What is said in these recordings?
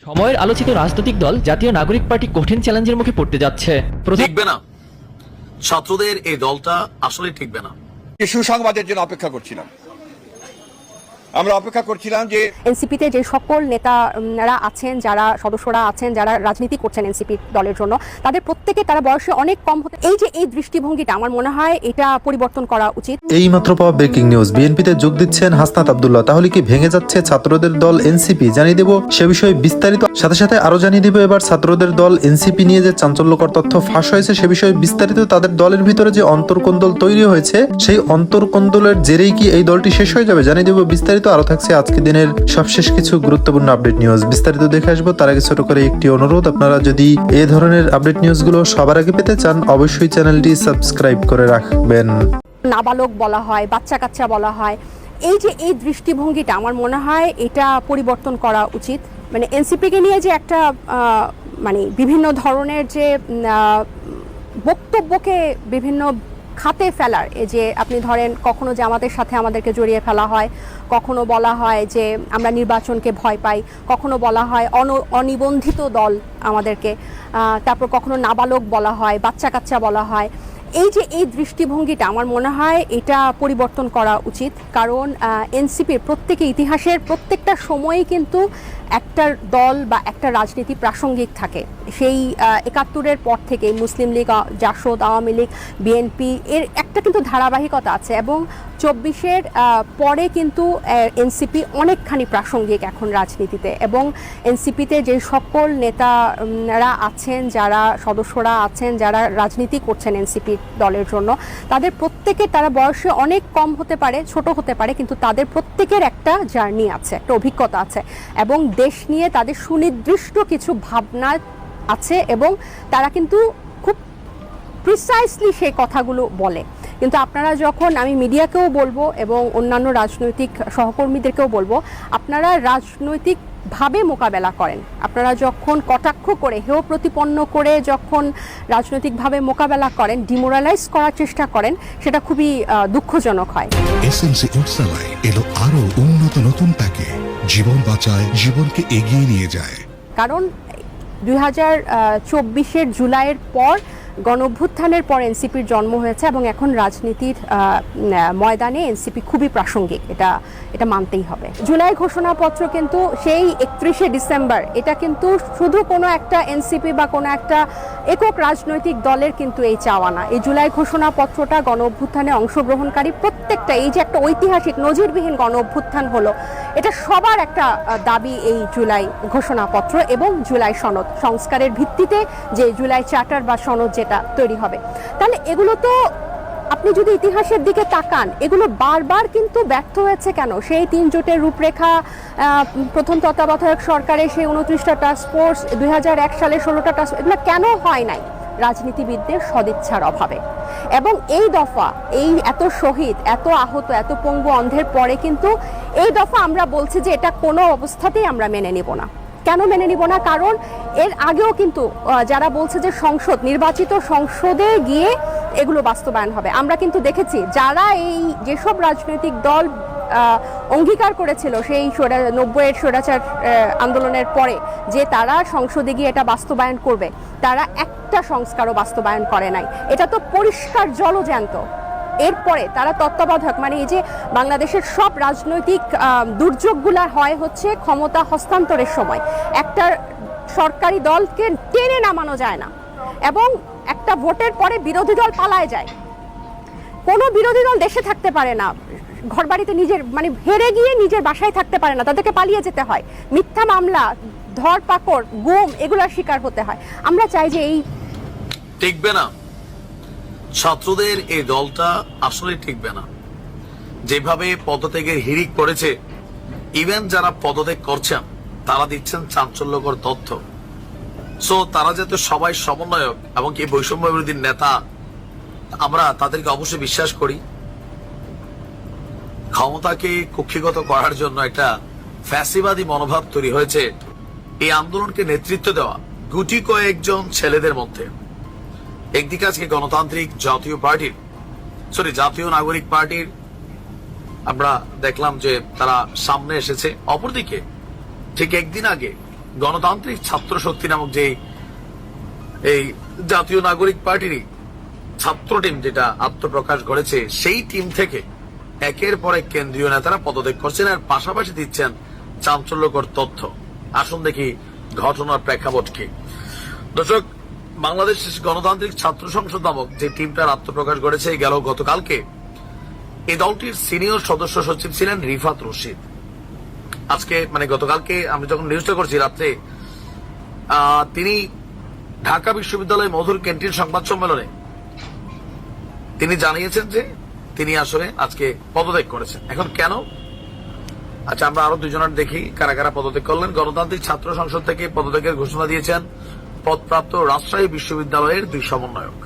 সময়ের আলোচিত রাজনৈতিক দল জাতীয় নাগরিক পার্টি কঠিন চ্যালেঞ্জের মুখে পড়তে যাচ্ছে। ঠিকবে না, ছাত্রদের এই দলটা আসলে ঠিকবে না। সুসংবাদের জন্য অপেক্ষা করছিলাম, আমরা অপেক্ষা করছিলাম যে এনসিপিতে যে সকল নেতারা আছেন, যারা সদস্যরা আছেন, যারা রাজনীতি করছেন এনসিপি দলের জন্য, তাদের প্রত্যেকে তারা বয়সে অনেক কম হতে, এই দৃষ্টিভঙ্গিটা আমার মনে হয় এটা পরিবর্তন করা উচিত। এই মাত্র পাওয়া ব্রেকিং নিউজ, বিএনপিতে যোগ দিচ্ছেন হাসনাত আব্দুল্লাহ। তাহলে কি ভেঙে যাচ্ছে ছাত্রদের দল এনসিপি? জানিয়ে দেব সে বিষয়ে বিস্তারিত, সাথে সাথে আরো জানিয়ে দিব এবার ছাত্রদের দল এনসিপি নিয়ে যে চাঞ্চল্যকর তথ্য ফাঁস হয়েছে সে বিষয়ে বিস্তারিত। তাদের দলের ভিতরে যে অন্তর্কোন্দল তৈরি হয়েছে সেই অন্তর্কোন্দলের জেরেই কি এই দলটি শেষ হয়ে যাবে? জানিয়ে দেব বিস্তারিত। আরো থাকছে আজকে দিনের সবশেষ কিছু গুরুত্বপূর্ণ আপডেট নিউজ, বিস্তারিত দেখে আসবো। তার আগে ছোট করে একটি অনুরোধ, আপনারা যদি এই ধরনের আপডেট নিউজগুলো সবার আগে পেতে চান অবশ্যই চ্যানেলটি সাবস্ক্রাইব করে রাখবেন। নাবালক বলা হয়, বাচ্চা কাচ্চা বলা হয়, এই দৃষ্টিভঙ্গিটা আমার মনে হয় এটা পরিবর্তন করা উচিত। মানে এনসিপিকে নিয়ে যে একটা মানে বিভিন্ন ধরনের যে বক্তব্যকে বিভিন্ন খাতে ফেলার, এই যে আপনি ধরেন কখনো জামাতের সাথে আমাদেরকে জড়িয়ে ফেলা হয়, কখনো বলা হয় যে আমরা নির্বাচনকে ভয় পাই, কখনো বলা হয় অনিবন্ধিত দল আমাদেরকে, তারপর কখনো নাবালক বলা হয়, বাচ্চা কাচ্চা বলা হয়। এই দৃষ্টিভঙ্গিটা আমার মনে হয় এটা পরিবর্তন করা উচিত। কারণ এনসিপির প্রত্যেকে ইতিহাসের প্রত্যেকটা সময়ই কিন্তু একটা দল বা একটা রাজনীতি প্রাসঙ্গিক থাকে। সেই ৭১-এর পর থেকে মুসলিম লীগ, জাসদ, আওয়ামী লীগ, বিএনপি এর একটা কিন্তু ধারাবাহিকতা আছে, এবং ২৪-এর পরে কিন্তু এনসিপি অনেকখানি প্রাসঙ্গিক এখন রাজনীতিতে। এবং এনসিপিতে যে সকল নেতারা আছেন, যারা সদস্যরা আছেন, যারা রাজনীতি করছেন এনসিপি দলের জন্য, তাদের প্রত্যেকে তারা বয়সে অনেক কম হতে পারে, ছোট হতে পারে, কিন্তু তাদের প্রত্যেকের একটা জার্নি আছে, একটা অভিজ্ঞতা আছে, এবং দেশ নিয়ে তাদের সুনির্দিষ্ট কিছু ভাবনা আছে, এবং তারা কিন্তু খুব প্রিসাইসলি সেই কথাগুলো বলে। কিন্তু আপনারা যখন, আমি মিডিয়াকেও বলবো এবং অন্যান্য রাজনৈতিক সহকর্মীদেরকেও বলবো, আপনারা রাজনৈতিকভাবে মোকাবেলা করেন। আপনারা যখন কটাক্ষ করে, হেয় প্রতিপন্ন করে যখন রাজনৈতিকভাবে মোকাবেলা করেন, ডিমোরালাইজ করার চেষ্টা করেন, সেটা খুবই দুঃখজনক হয়। এসএমসি উৎসালাই এলো আরো উন্নত নতুন প্যাকে, জীবন বাঁচায়, জীবনকে এগিয়ে নিয়ে যায়। কারণ ২০২৪-এর জুলাইয়ের পর, গণঅভ্যুত্থানের পর এনসিপির জন্ম হয়েছে, এবং এখন রাজনীতির ময়দানে এনসিপি খুবই প্রাসঙ্গিক, এটা মানতেই হবে। জুলাই ঘোষণাপত্র কিন্তু সেই ৩১শে ডিসেম্বর, এটা কিন্তু শুধু কোনো একটা এনসিপি বা কোনো একটা একক রাজনৈতিক দলের কিন্তু এই চাওয়া না। এই জুলাই ঘোষণাপত্রটা গণঅভ্যুত্থানে অংশগ্রহণকারী প্রত্যেকটা, এই যে একটা ঐতিহাসিক নজিরবিহীন গণঅভ্যুত্থান হলো, এটা সবার একটা দাবি, এই জুলাই ঘোষণাপত্র এবং জুলাই সনদ সংস্কারের ভিত্তিতে যে জুলাই চার্টার বা সনদ যেটা তৈরি হবে। তাহলে এগুলো তো আপনি যদি ইতিহাসের দিকে তাকান, এগুলো বারবার কিন্তু ব্যর্থ হয়েছে কেন? সেই ৩ জোটের রূপরেখা, প্রথম তত্ত্বাবধায়ক সরকারের সেই ২৯টা টাস্ক ফোর্স, ২০০১ সালে 16টা টাস্ক, এগুলো কেন হয় নাই? রাজনীতিবিদদের সদিচ্ছার অভাবে। এবং এই দফা, এই এত শহীদ, এত আহত, এত পঙ্গু অন্ধের পরে কিন্তু এই দফা আমরা বলছি যে এটা কোনো অবস্থাতেই আমরা মেনে নিব না। কেন মেনে নিব না? কারণ এর আগেও কিন্তু যারা বলছে যে সংসদ, নির্বাচিত সংসদে গিয়ে এগুলো বাস্তবায়ন হবে, আমরা কিন্তু দেখেছি যারা এই যেসব রাজনৈতিক দল অঙ্গীকার করেছিল সেই ৯০-এর স্বৈরাচার আন্দোলনের পরে যে তারা সংসদে গিয়ে এটা বাস্তবায়ন করবে, তারা একটা সংস্কারও বাস্তবায়ন করে নাই। এটা তো পরিষ্কার জলজ্যান্ত। এরপরে তারা তত্ত্বাবধায়ক, মানে এই যে বাংলাদেশের সব রাজনৈতিক দুর্যোগগুলা হয় হচ্ছে ক্ষমতা হস্তান্তরের সময়, একটা সরকারি দলকে টেনে নামানো যায় না, এবং একটা ভোটের পরে বিরোধী দল পালায় যায়। কোনো বিরোধী দল দেশে থাকতে পারে না, ঘরবাড়িতে নিজের, মানে হেরে গিয়ে নিজের বাসায় থাকতে পারে না, তাদেরকে পালিয়ে যেতে হয়, মিথ্যা মামলা, ধরপাকড়, গুম, এগুলোর শিকার হতে হয়। আমরা চাই যে এই টিকবে না, ছাত্রদের এই দলটা আসলে টিকবে না। যেভাবে পদত্যাগের হিড়িক পড়েছে, ইভেন যারা পদত্যাগ করছেন তারা দিচ্ছেন চাঞ্চল্যকর তথ্য। সো তারা যাতে সবাই সমন্বয়ক এবং কি বৈষম্য বিরোধী নেতা, আমরা তাদেরকে অবশ্যই বিশ্বাস করি। ক্ষমতাকে কুক্ষিগত করার জন্য একটা ফ্যাসিবাদী মনোভাব তৈরি হয়েছে এই আন্দোলনকে নেতৃত্ব দেওয়া গুটি কয়েকজন ছেলেদের মধ্যে। একদিকে আজকে গণতান্ত্রিক জাতীয় নাগরিক পার্টির আমরা দেখলাম যে তারা সামনে এসেছে, অপরদিকে ঠিক একদিন আগে গণতান্ত্রিক ছাত্র শক্তি নামক যে এই জাতীয় নাগরিক পার্টির ছাত্র টিম যেটা আত্মপ্রকাশ করেছে, সেই টিম থেকে একের পর এক কেন্দ্রীয় নেতারা পদত্যাগ করছেন আর পাশাপাশি দিচ্ছেন চাঞ্চল্যকর তথ্য। আসুন দেখি ঘটনার প্রেক্ষাপট কি। দর্শক, বাংলাদেশ গণতান্ত্রিক ছাত্র সংসদ নামক যে টিমটার আত্মপ্রকাশ করেছে গেল গতকালকে, এই দলটির সিনিয়র সদস্য সচিব ছিলেন রিফাত রশিদ। আজকে মানে গতকালকে আমি যখন নিউজটা করছি রাত্রে, তিনি ঢাকা বিশ্ববিদ্যালয় মধুর ক্যান্টিন সংবাদ সম্মেলনে তিনি জানিয়েছেন যে তিনি আসলে আজকে পদত্যাগ করেছেন। এখন কেন? আচ্ছা, আমরা আরো দুজনের দেখি কারা কারা পদত্যাগ করলেন। গণতান্ত্রিক ছাত্র সংসদ থেকে পদত্যাগের ঘোষণা দিয়েছেন পদপ্রাপ্ত রাজশাহী বিশ্ববিদ্যালয়ের 2 সমন্বয়ক।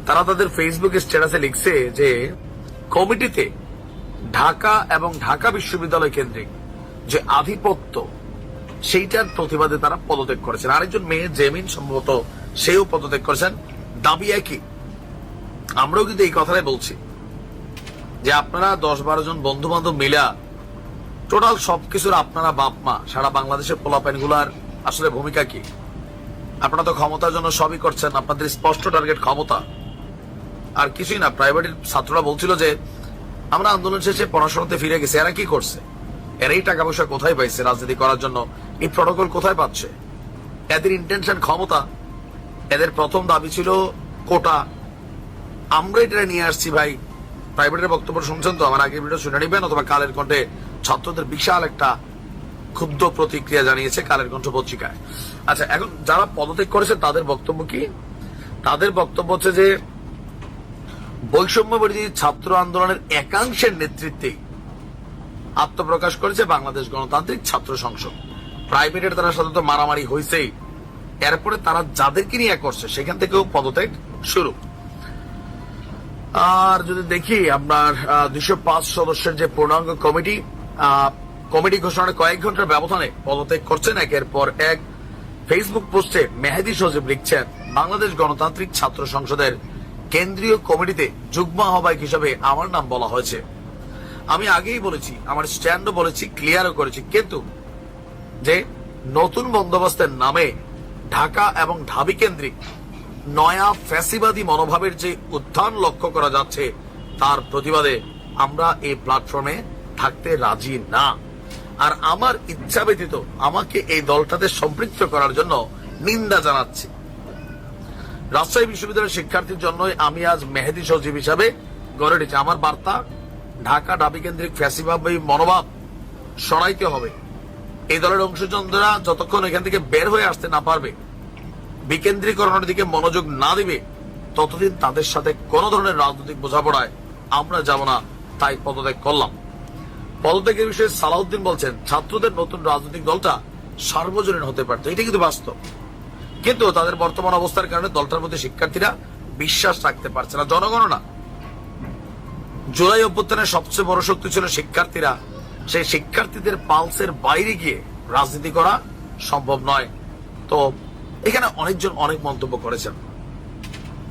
তারা তাদের ফেসবুকে স্ট্যাটাসে লিখছে যে কমিটিতে ঢাকা এবং ঢাকা বিশ্ববিদ্যালয় কেন্দ্রিক যে আধিপত্য, সেইটার প্রতিবাদে তারা পদত্যাগ করেছেন। আরেকজন মেয়ে জেমিন সম্ভবত সেও পদত্যাগ করেছেন। দাবি একই। আমরাও কিন্তু এই কথাটাই বলছি যে আপনারা 10-12 জন বন্ধু বান্ধব মিলা টোটাল সবকিছুর আপনারা বাপ মা, সারা বাংলাদেশের পোলাপাইন গুলার আসলে ভূমিকা কি? আপনারা তো ক্ষমতার জন্য সবই করছেন, আপনাদের স্পষ্ট টার্গেট ক্ষমতা, আর কিছুই না। প্রাইভেটের ছাত্ররা বলছিল যে আমরা আন্দোলন শেষে পড়াশোনাতে ফিরে গেছি। এরা কি করছে? এরাই টাকা পয়সা কোথায় পাইছে রাজনীতি করার জন্য? এই প্রটোকল কোথায় পাচ্ছে? এদের ইন্টেনশন ক্ষমতা। এদের প্রথম দাবি ছিল কোটা। আমরা এটা নিয়ে আসছি ভাই। প্রাইভেটের বক্তব্য শুনছেন তো, আমার আগে ভিডিও শুনে নিবেন, অথবা কালের কণ্ঠে ছাত্রদের বিশাল একটা ক্ষুব্ধ প্রতিক্রিয়া জানিয়েছে কালের কণ্ঠ পত্রিকায়। আচ্ছা, এখন যারা পদত্যাগ করেছে তাদের বক্তব্য কি? তাদের বক্তব্য হচ্ছে যে বৈষম্য বিরোধী ছাত্র আন্দোলনের একাংশের নেতৃত্বে আত্মপ্রকাশ করেছে বাংলাদেশ গণতান্ত্রিক ছাত্র সংসদ। প্রাইভেটের তারা সাধারণত মারামারি হয়েছেই, এরপরে তারা যাদেরকে নিয়ে করছে সেখান থেকেও পদত্যাগ শুরু। আর যদি দেখি আপনার 205 সদস্যের যে পূর্ণাঙ্গ কমিটি ঘোষণার কয়েক ঘন্টার ব্যবধানে পদত্যাগ করছেন একের পর এক। ফেসবুক পোস্টে মেহেদী সজীব লিখছেন, বাংলাদেশ গণতান্ত্রিক ছাত্র সংসদের কেন্দ্রীয় কমিটিতে যুগ্ম আহ্বায়ক হিসেবে আমার নাম বলা হয়েছে। আমি আগেই বলেছি, আমার স্ট্যান্ডও বলেছি, ক্লিয়ারও করেছি, কিন্তু যে নতুন বন্দোবস্তের নামে ঢাকা এবং ঢাবি কেন্দ্রিক নয়া ফ্যাসিবাদী মনোভাবের যে উত্থান লক্ষ্য করা যাচ্ছে, তার প্রতিবাদে আমরা এই প্ল্যাটফর্মে থাকতে রাজি না। আর আমার ইচ্ছা ব্যতীত আমাকে এই দলটাতে সম্পৃক্ত করার জন্য নিন্দা জানাচ্ছি। রাজশাহী বিশ্ববিদ্যালয়ের শিক্ষার্থীর জন্যই আমি আজ মেহেদী সচিব হিসাবে গড়ে উঠেছি। আমার বার্তা, ঢাকা ঢাবি কেন্দ্রিক ফ্যাসিবাদী মনোভাব সরাইতে হবে। এই দলের অংশজনরা যতক্ষণ এখান থেকে বের হয়ে আসতে না পারবে, বিকেন্দ্রীকরণের দিকে মনোযোগ না দিবে, ততদিন তাদের সাথে কোন ধরনের রাজনৈতিক বোঝাপড়ায় আমরা যাব না। তাই পদত্যাগ করলাম। পদত্যাগের বিষয়ে সালাউদ্দিন বলছেন, ছাত্রদের নতুন রাজনৈতিক দলটা সার্বজনীন হতে পারত, এটা কিন্তু বাস্তব। কিন্তু তাদের বর্তমান অবস্থার কারণে দলটার মধ্যে শিক্ষার্থীরা বিশ্বাস রাখতে পারছে না, জনগণ না। জুলাই অভ্যুত্থানের সবচেয়ে বড় শক্তি ছিল শিক্ষার্থীরা। সেই শিক্ষার্থীদের পালসের বাইরে গিয়ে রাজনীতি করা সম্ভব নয়। তো এখানে অনেকজন অনেক মন্তব্য করেছেন।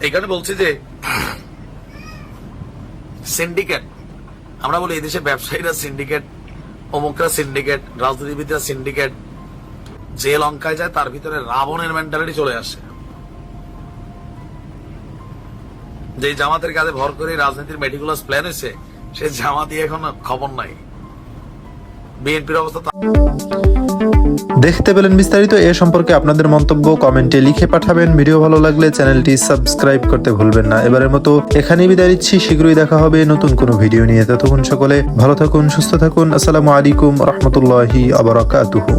এখানে বলছি যে সিন্ডিকেট, আমরা বলি এদেশে ব্যবসায়ীরা সিন্ডিকেট, অমুকরা সিন্ডিকেট, রাজনীতিবিদরা সিন্ডিকেট। যে লঙ্কায় যায় তার ভিতরে রাবণের মেন্টালিটি চলে আসে। যে জামাতের কাজে ভর করে রাজনীতির মেটিকুলাস প্ল্যান হয়েছে, সে জামাতি এখন খবর নাই। বিএনপির অবস্থা। দেখতে পেলেন বিস্তারিত। এ সম্পর্কে আপনাদের মন্তব্য কমেন্টে লিখে পাঠাবেন। ভিডিও ভালো লাগলে চ্যানেলটি সাবস্ক্রাইব করতে ভুলবেন না। এবারের মতো এখানেই বিদায় নিচ্ছি। শীঘ্রই দেখা হবে নতুন কোনো ভিডিও নিয়ে। ততক্ষণ সকলে ভালো থাকুন, সুস্থ থাকুন। আসসালামু আলাইকুম রহমতুল্লাহি ওয়া বারাকাতুহু।